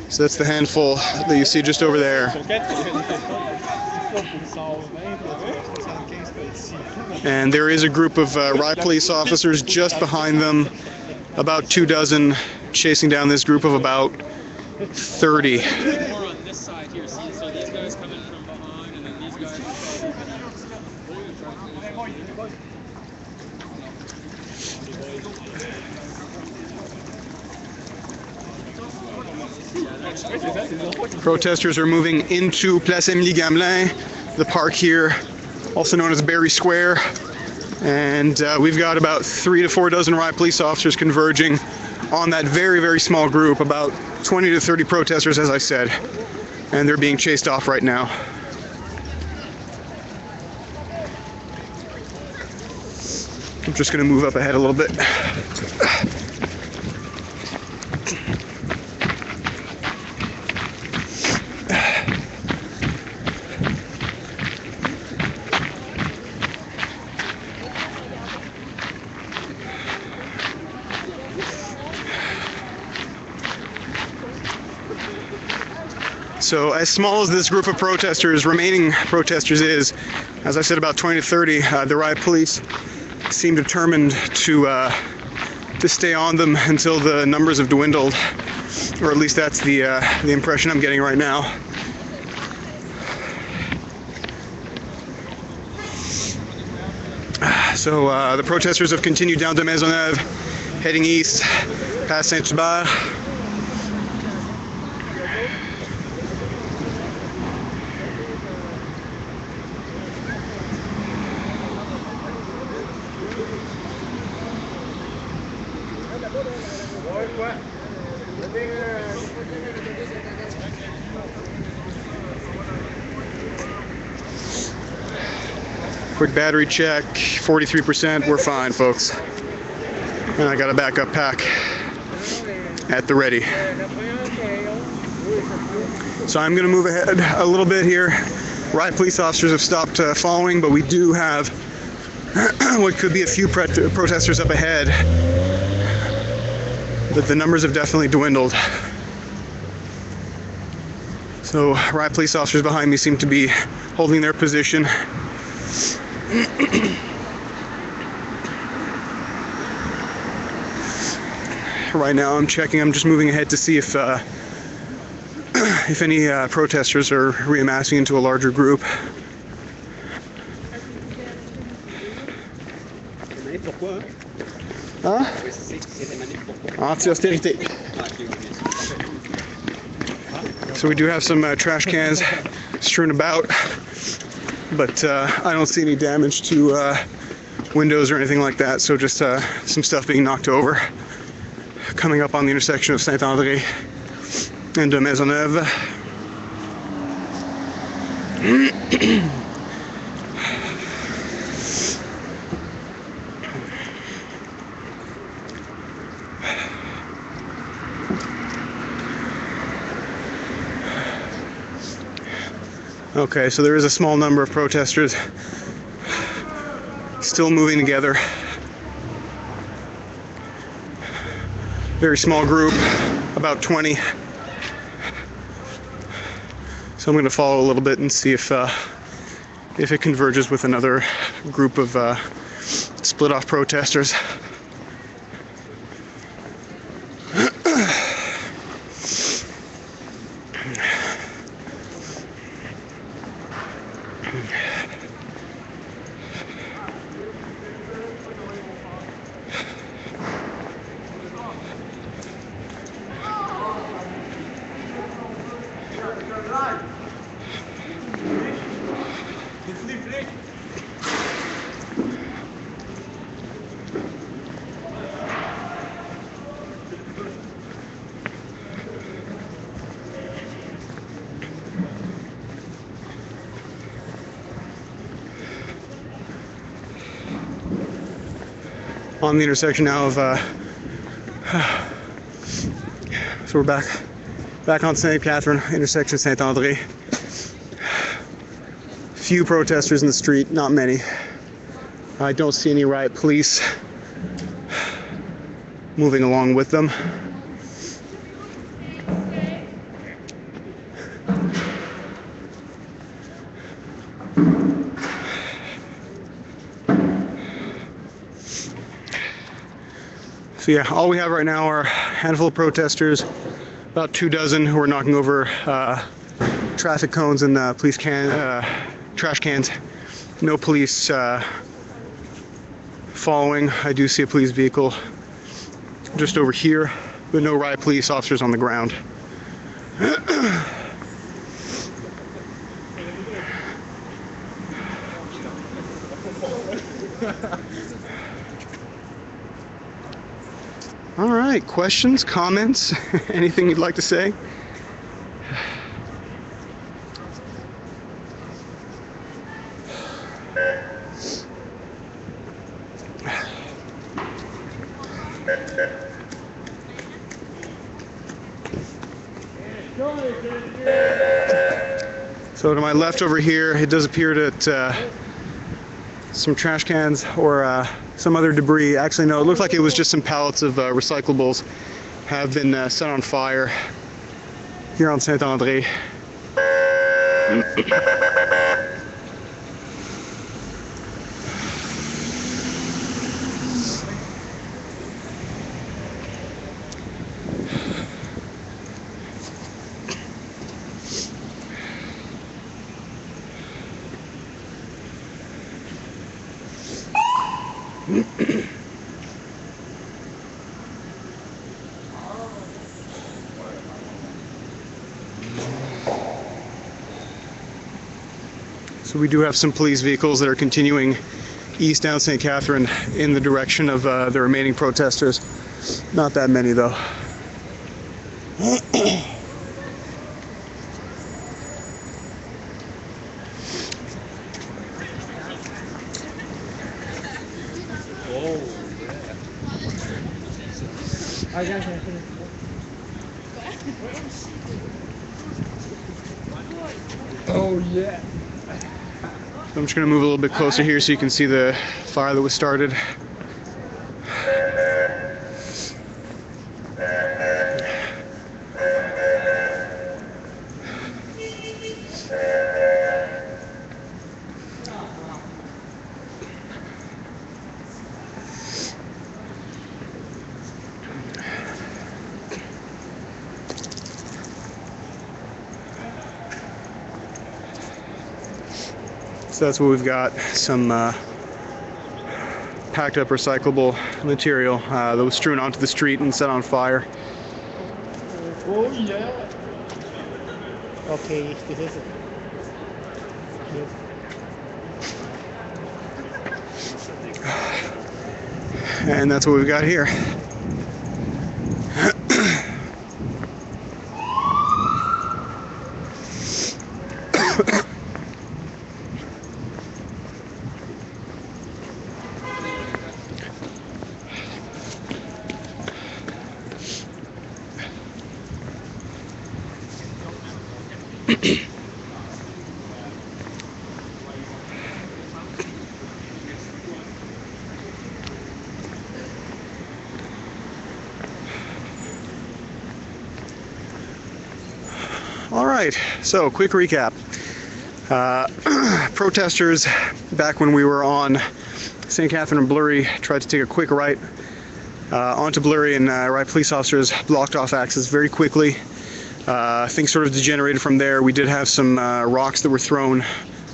So that's the handful that you see just over there. And there is a group of riot police officers just behind them, about 2 dozen, chasing down this group of about 30.
More on this side here, see, so these guys coming from behind, and then these guys.
Protesters are moving into Place Émilie Gamelin, the park here, also known as Barrie Square. And we've got about 3 to 4 dozen riot police officers converging on that very, very small group, about 20 to 30 protesters, as I said. And they're being chased off right now. I'm just going to move up ahead a little bit. So as small as this group of protesters, remaining protesters is, as I said, about 20 to 30, the riot police seem determined to stay on them until the numbers have dwindled, or at least that's the impression I'm getting right now. So the protesters have continued down to Maisonneuve, heading east, past Saint-Hubert. Quick battery check, 43%, we're fine, folks. And I got a backup pack at the ready. So I'm gonna move ahead a little bit here. Riot police officers have stopped following, but we do have what could be a few protesters up ahead. But the numbers have definitely dwindled. So riot police officers behind me seem to be holding their position. Right now I'm checking, I'm just moving ahead to see if any protesters are reamassing into a larger group.
pourquoi, hein?
Hein?
Oui, c'est des manifs pourquoi?
Anti-Austerity.
Ah, ok, oui, bien sûr.
So we do have some trash cans strewn about, but I don't see any damage to windows or anything like that, so just some stuff being knocked over. Coming up on the intersection of Saint-André and de Maisonneuve. Okay, so there is a small number of protesters still moving together. Very small group, about 20. So I'm going to follow a little bit and see if it converges with another group of split off protesters. On the intersection now of so we're back on St. Catherine, intersection Saint-André. Few protesters in the street, not many. I don't see any riot police moving along with them. So yeah, all we have right now are a handful of protesters, about 24 who are knocking over traffic cones and trash cans. No police following. I do see a police vehicle just over here, but no riot police officers on the ground. All right, questions, comments, anything you'd like to say? So to my left over here, it does appear that some trash cans or some other debris, actually no, it looked like it was just some pallets of recyclables, have been set on fire here on Saint-André. So we do have some police vehicles that are continuing east down St. Catherine in the direction of the remaining protesters. Not that many though.
Oh yeah.
So I'm just going to move a little bit closer here so you can see the fire that was started. So that's what we've got, some packed up recyclable material that was strewn onto the street and set on fire.
Oh yeah.
Okay, this is it.
And that's what we've got here. All right, so quick recap. Protesters, back when we were on St. Catherine and Blurry, tried to take a quick right onto Blurry, and riot police officers blocked off access very quickly. Things sort of degenerated from there. We did have some rocks that were thrown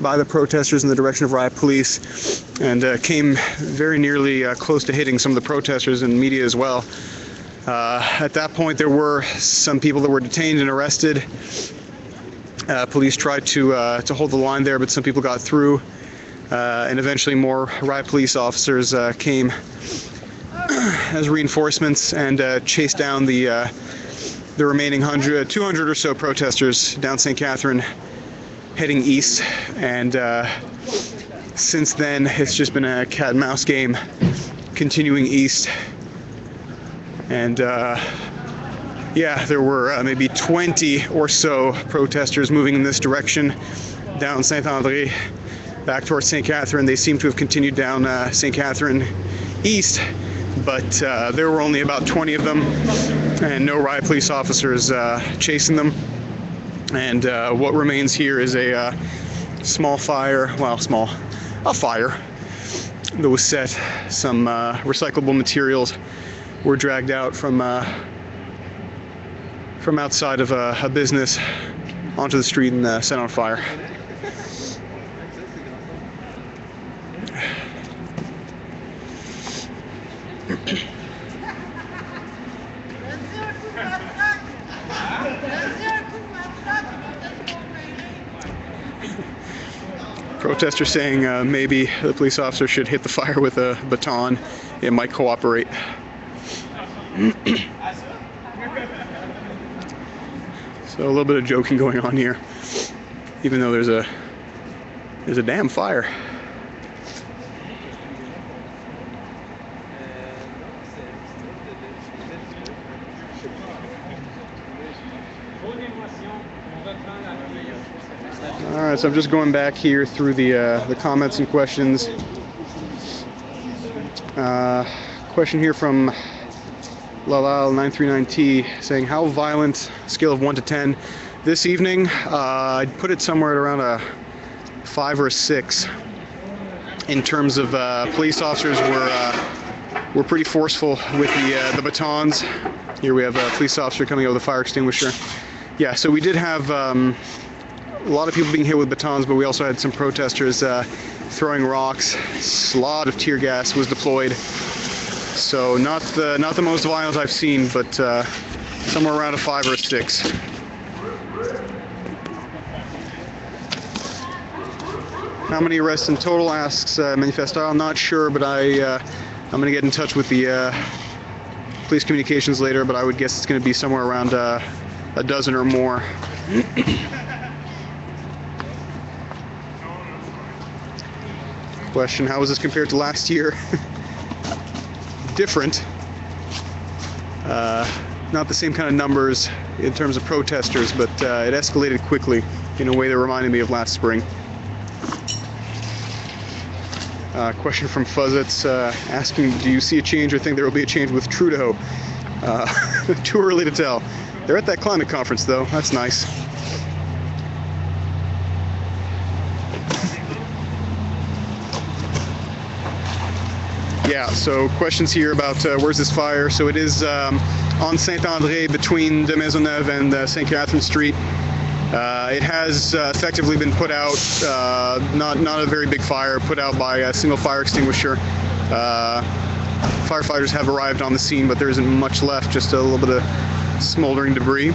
by the protesters in the direction of riot police, and came very nearly close to hitting some of the protesters and media as well. At that point, there were some people that were detained and arrested. Police tried to hold the line there, but some people got through, and eventually more riot police officers came as reinforcements and chased down the remaining 200 or so protesters down St. Catherine, heading east. And since then, it's just been a cat and mouse game, continuing east. And yeah, there were maybe 20 or so protesters moving in this direction down Saint-André, back towards St. Catherine. They seem to have continued down St. Catherine east, but there were only about 20 of them, and no riot police officers chasing them. And what remains here is a small fire, well, a fire that was set. Some recyclable materials were dragged out from outside of a business onto the street and set on fire. Protesters saying maybe the police officer should hit the fire with a baton. It might cooperate. So a little bit of joking going on here, even though there's a damn fire. All right, so I'm just going back here through the comments and questions. Question here from Lalal939T saying, how violent, scale of 1 to 10 this evening? I'd put it somewhere at around a 5 or a 6 in terms of police officers were pretty forceful with the batons. Here we have a police officer coming out with a fire extinguisher. Yeah, so we did have a lot of people being hit with batons, but we also had some protesters throwing rocks. A lot of tear gas was deployed. So not the most violent I've seen, but somewhere around a 5 or a 6. How many arrests in total, asks Manifestar. I'm not sure, but I'm going to get in touch with the police communications later, but I would guess it's going to be somewhere around a dozen or more. Question, how was this compared to last year? Different. Not the same kind of numbers in terms of protesters, but it escalated quickly in a way that reminded me of last spring. Question from Fuzzets asking, do you see a change or think there will be a change with Trudeau? Too early to tell. They're at that climate conference though, that's nice. Yeah, so questions here about where's this fire. So it is on Saint-André between de Maisonneuve and St. Catherine Street. It has effectively been put out, not a very big fire, put out by a single fire extinguisher. Firefighters have arrived on the scene, but there isn't much left, just a little bit of smoldering debris.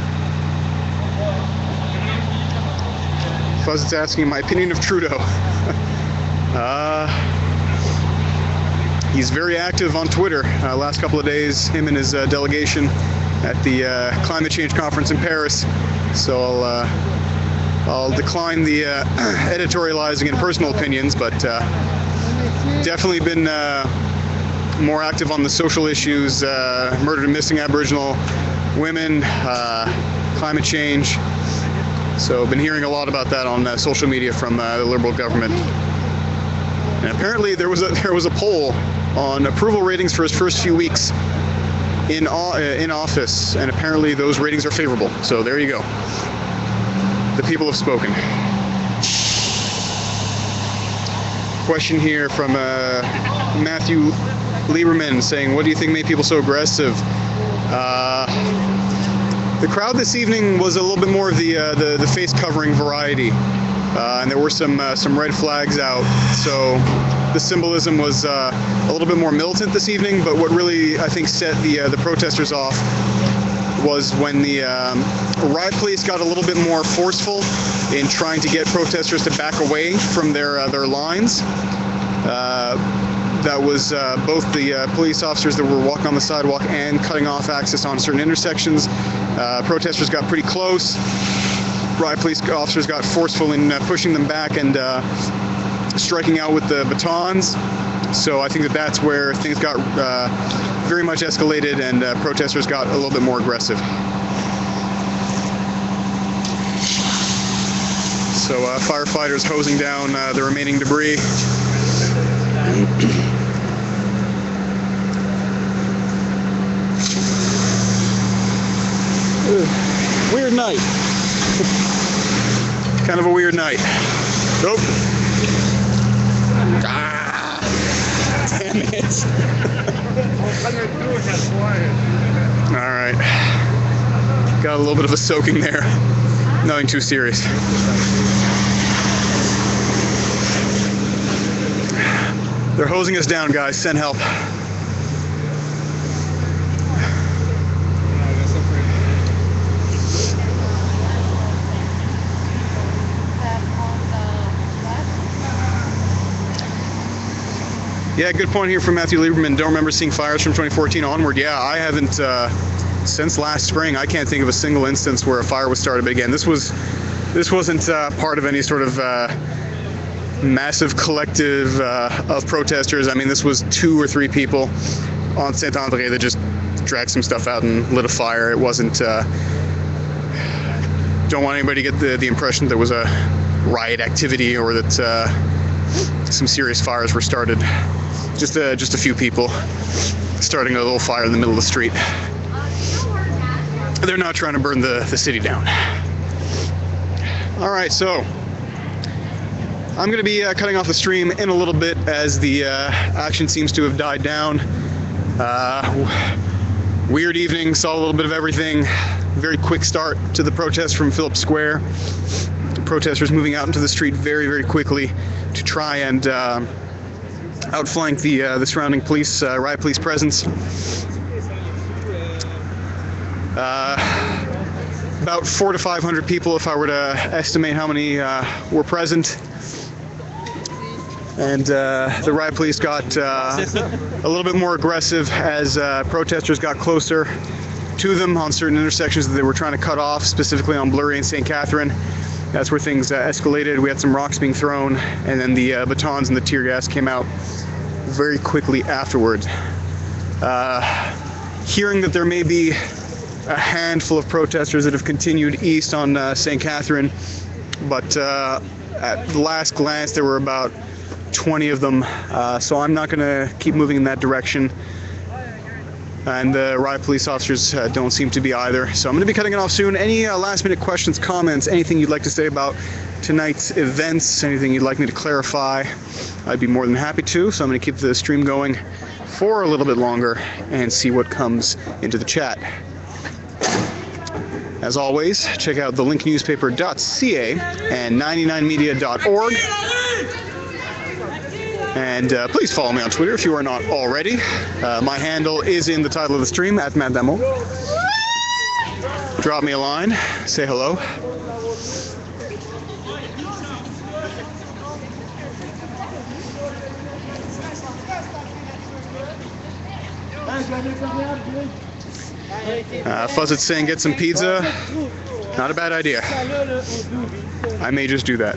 Fuzz's asking my opinion of Trudeau. He's very active on Twitter. Last couple of days, him and his delegation at the climate change conference in Paris. So I'll decline the editorializing and personal opinions, but definitely been more active on the social issues, murdered and missing Aboriginal women, climate change. So been hearing a lot about that on social media from the Liberal government. And apparently there was a poll on approval ratings for his first few weeks in office, and apparently those ratings are favorable. So there you go. The people have spoken. Question here from Matthew Lieberman saying, "What do you think made people so aggressive?" The crowd this evening was a little bit more of the face covering variety, and there were some red flags out. So the symbolism was a little bit more militant this evening. But what really I think set the protesters off was when the riot police got a little bit more forceful in trying to get protesters to back away from their lines. That was both the police officers that were walking on the sidewalk and cutting off access on certain intersections. Protesters got pretty close. Riot police officers got forceful in pushing them back and striking out with the batons. So I think that's where things got very much escalated, and protesters got a little bit more aggressive. So firefighters hosing down the remaining debris. Weird night. Kind of a weird night. Oh. Ah. Damn it. All right. Got a little bit of a soaking there. Nothing too serious. They're hosing us down, guys. Send help. Yeah, good point here from Matthew Lieberman. Don't remember seeing fires from 2014 onward. Yeah, I haven't since last spring. I can't think of a single instance where a fire was started. But again, this wasn't part of any sort of massive collective of protesters. I mean, this was 2 or 3 people on Saint-André that just dragged some stuff out and lit a fire. It wasn't. Don't want anybody to get the impression there was a riot activity or that some serious fires were started. Just a few people starting a little fire in the middle of the street. They're not trying to burn the city down. All right, so I'm going to be cutting off the stream in a little bit as the action seems to have died down. Weird evening, saw a little bit of everything. Very quick start to the protest from Phillips Square. Protesters moving out into the street very, very quickly to try and outflank the surrounding police, riot police presence. About 400 to 500 people, if I were to estimate how many were present. And the riot police got a little bit more aggressive as protesters got closer to them on certain intersections that they were trying to cut off, specifically on Blurry and St. Catherine. That's where things escalated. We had some rocks being thrown, and then the batons and the tear gas came out very quickly afterwards. Hearing that there may be a handful of protesters that have continued east on St. Catherine, but at the last glance there were about 20 of them, so I'm not going to keep moving in that direction. And the riot police officers don't seem to be either. So I'm going to be cutting it off soon. Any last minute questions, comments, anything you'd like to say about tonight's events, anything you'd like me to clarify, I'd be more than happy to. So I'm going to keep the stream going for a little bit longer and see what comes into the chat. As always, check out thelinknewspaper.ca and 99media.org. And please follow me on Twitter if you are not already. My handle is in the title of the stream, @MattDamo. Drop me a line, say hello. Fuzzit's saying get some pizza. Not a bad idea. I may just do that.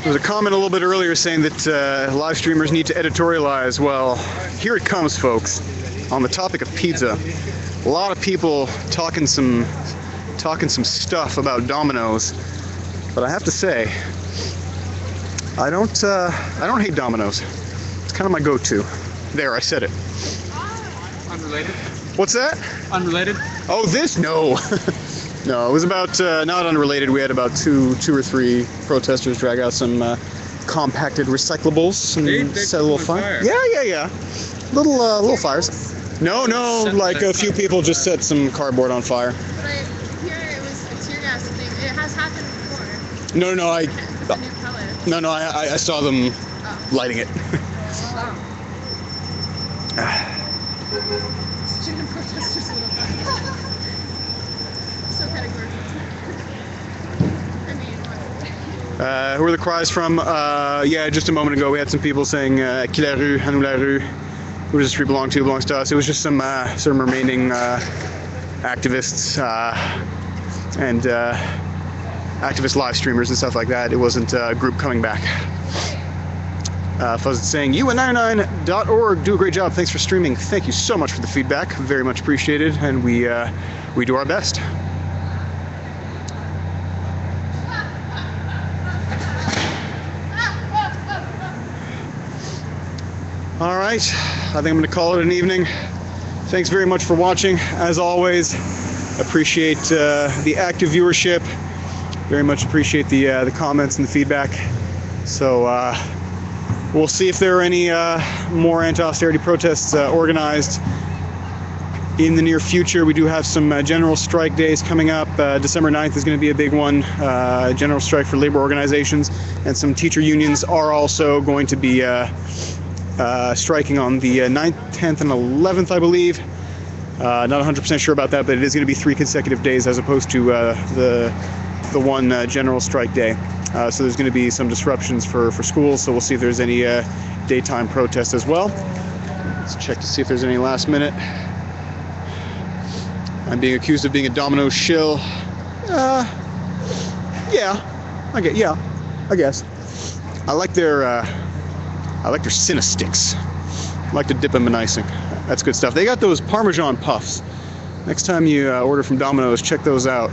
There was a comment a little bit earlier saying that live streamers need to editorialize. Well, here it comes, folks. On the topic of pizza, a lot of people talking some stuff about Domino's, but I have to say, I don't hate Domino's. It's kind of my go-to. There, I said it.
Unrelated?
What's that?
Unrelated?
Oh, this? No. No, it was about, not unrelated. We had about two or three protesters drag out some compacted recyclables and
They
set a little
put them on
fire.
fire.
Yeah. Little fires. No, like a few people just set some cardboard on fire.
But I hear it was a tear gas thing. It has happened before.
No,
It's a new color.
no, I saw them lighting it.
Student protesters little bit. So categorical. I mean,
Who are the cries from? Yeah, just a moment ago we had some people saying "Qui la rue, à nous la rue." Who does the street belong to? Belongs to us. It was just some remaining activists and activist live streamers and stuff like that. It wasn't a group coming back. Fuzz is saying, you at 99.org do a great job. Thanks for streaming. Thank you so much for the feedback. Very much appreciated, and we do our best. All right, I think I'm going to call it an evening. Thanks very much for watching. As always, appreciate the active viewership. Very much appreciate the comments and the feedback. So we'll see if there are any more anti-austerity protests organized in the near future. We do have some general strike days coming up. December 9th is going to be a big one. General strike for labor organizations, and some teacher unions are also going to be striking on the 9th, 10th, and 11th, I believe. Not 100% sure about that, but it is going to be 3 consecutive days as opposed to the one general strike day. So there's going to be some disruptions for schools, so we'll see if there's any daytime protests as well. Let's check to see if there's any last minute. I'm being accused of being a Domino's shill. Yeah, I guess. I like their Cinna sticks. I like to dip them in icing. That's good stuff. They got those Parmesan puffs. Next time you order from Domino's, check those out.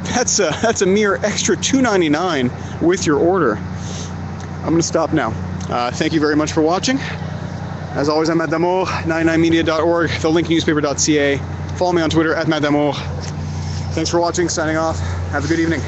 That's a mere extra $2.99 with your order. I'm gonna stop now. Thank you very much for watching. As always, I'm @Damour, 99media.org, thelinktnewspaper.ca. Follow me on Twitter @MattDamour. Thanks for watching. Signing off. Have a good evening.